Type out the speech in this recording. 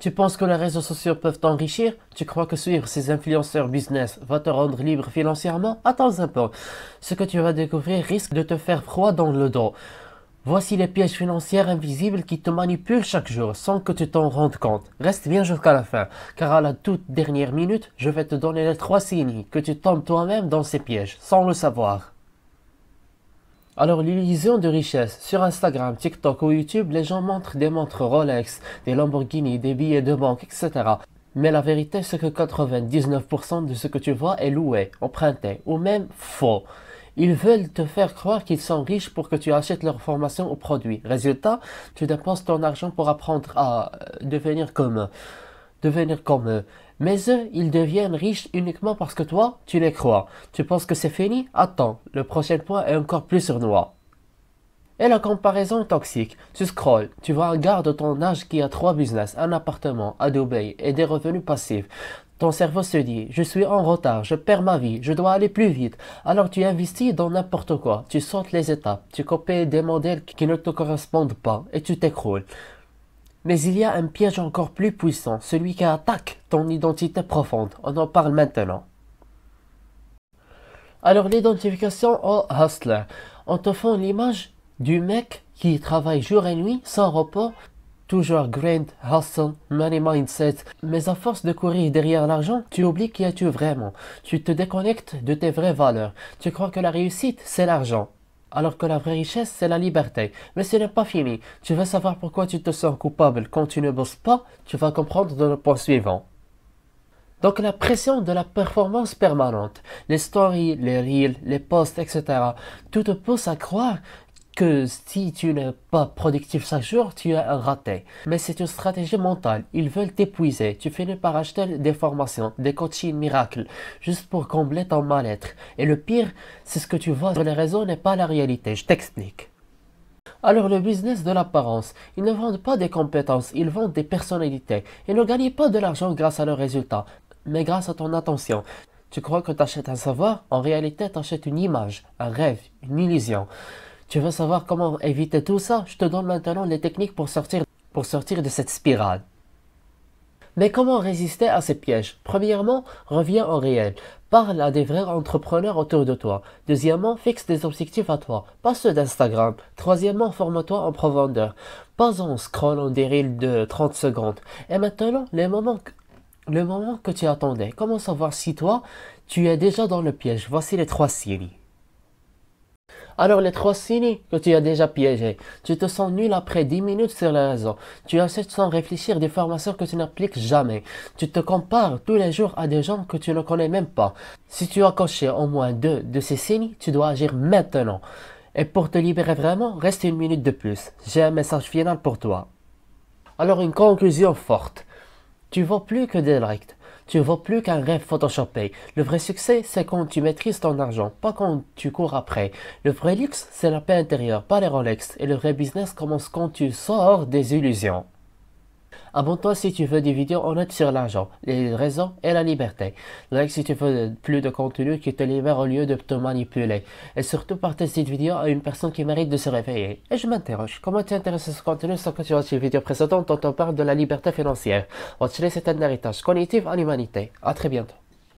Tu penses que les réseaux sociaux peuvent t'enrichir? Tu crois que suivre ces influenceurs business va te rendre libre financièrement? Attends un peu. Ce que tu vas découvrir risque de te faire froid dans le dos. Voici les pièges financiers invisibles qui te manipulent chaque jour sans que tu t'en rendes compte. Reste bien jusqu'à la fin, car à la toute dernière minute, je vais te donner les 3 signes que tu tombes toi-même dans ces pièges, sans le savoir. Alors l'illusion de richesse, sur Instagram, TikTok ou YouTube, les gens montrent des montres Rolex, des Lamborghini, des billets de banque, etc. Mais la vérité c'est que 99% de ce que tu vois est loué, emprunté ou même faux. Ils veulent te faire croire qu'ils sont riches pour que tu achètes leur formation ou produits. Résultat, tu dépenses ton argent pour apprendre à devenir comme eux. Mais eux, ils deviennent riches uniquement parce que toi, tu les crois. Tu penses que c'est fini? Attends, le prochain point est encore plus sournois. Et la comparaison toxique. Tu scrolles, tu vois un gars de ton âge qui a 3 business, un appartement à Dubaï et des revenus passifs. Ton cerveau se dit, je suis en retard, je perds ma vie, je dois aller plus vite. Alors tu investis dans n'importe quoi, tu sautes les étapes, tu copies des modèles qui ne te correspondent pas et tu t'écroules. Mais il y a un piège encore plus puissant, celui qui attaque ton identité profonde. On en parle maintenant. Alors l'identification au hustler. On te fait l'image du mec qui travaille jour et nuit sans repos, toujours grind, hustle, money mindset. Mais à force de courir derrière l'argent, tu oublies qui es-tu vraiment. Tu te déconnectes de tes vraies valeurs. Tu crois que la réussite, c'est l'argent. Alors que la vraie richesse, c'est la liberté. Mais ce n'est pas fini. Tu veux savoir pourquoi tu te sens coupable quand tu ne bosses pas? Tu vas comprendre dans le point suivant. Donc la pression de la performance permanente, les stories, les reels, les posts, etc. Tout te pousse à croire que si tu n'es pas productif chaque jour, tu es un raté. Mais c'est une stratégie mentale. Ils veulent t'épuiser. Tu finis par acheter des formations, des coachings miracles, juste pour combler ton mal-être. Et le pire, c'est ce que tu vois sur les réseaux n'est pas la réalité. Je t'explique. Alors le business de l'apparence, ils ne vendent pas des compétences, ils vendent des personnalités. Ils ne gagnent pas de l'argent grâce à leurs résultats, mais grâce à ton attention. Tu crois que tu achètes un savoir? En réalité, tu achètes une image, un rêve, une illusion. Tu veux savoir comment éviter tout ça? Je te donne maintenant les techniques pour sortir de cette spirale. Mais comment résister à ces pièges? Premièrement, reviens au réel. Parle à des vrais entrepreneurs autour de toi. Deuxièmement, fixe des objectifs à toi, pas ceux d'Instagram. Troisièmement, forme-toi en profondeur, pas en scrollant des reels de 30 secondes. Et maintenant, le moment que tu attendais. Comment savoir si toi, tu es déjà dans le piège? Voici les 3 signes. Alors les 3 signes que tu as déjà piégé. Tu te sens nul après 10 minutes sur les réseaux. Tu achètes sans réfléchir des formations que tu n'appliques jamais. Tu te compares tous les jours à des gens que tu ne connais même pas. Si tu as coché au moins 2 de ces signes, tu dois agir maintenant. Et pour te libérer vraiment, reste 1 minute de plus. J'ai un message final pour toi. Alors une conclusion forte. Tu vaux plus que des likes. Tu vaux plus qu'un rêve photoshopé. Le vrai succès, c'est quand tu maîtrises ton argent, pas quand tu cours après. Le vrai luxe, c'est la paix intérieure, pas les Rolex. Et le vrai business commence quand tu sors des illusions. Abonne-toi si tu veux des vidéos honnêtes sur l'argent, les raisons et la liberté. Like si tu veux plus de contenu qui te libère au lieu de te manipuler. Et surtout partage cette vidéo à une personne qui mérite de se réveiller. Et je m'interroge, comment tu intéresses à ce contenu sans que tu watches les vidéos précédentes dont on parle de la liberté financière? Watch-les, c'est un héritage cognitif à l'humanité. À très bientôt.